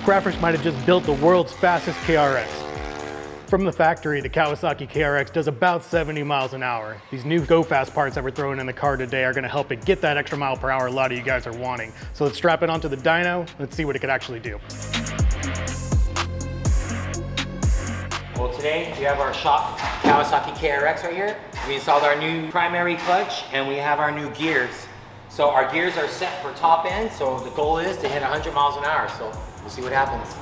Kraftwerks might have just built the world's fastest KRX. From the factory, the Kawasaki KRX does about 70 miles an hour. These new go-fast parts that we're throwing in the car today are going to help it get that extra mile per hour a lot of you guys are wanting. So let's strap it onto the dyno, let's see what it could actually do. Well, today we have our shop Kawasaki KRX right here. We installed our new primary clutch and we have our new gears. So our gears are set for top end, so the goal is to hit 100 miles an hour. So we'll see what happens.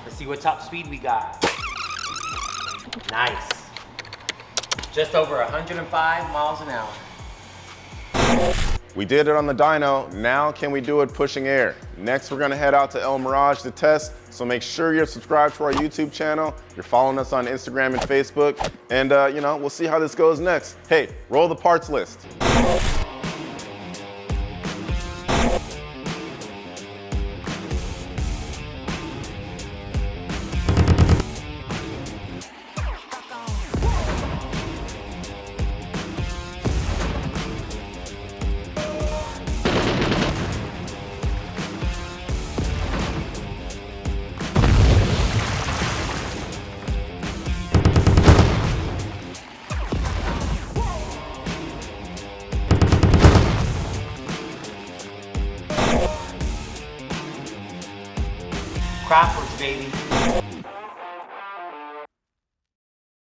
Let's see what top speed we got. Nice. Just over 105 miles an hour. We did it on the dyno. Now can we do it pushing air? Next, we're gonna head out to El Mirage to test. So make sure you're subscribed to our YouTube channel. You're following us on Instagram and Facebook. And we'll see how this goes next. Hey, roll the parts list. Kraftwerks, baby.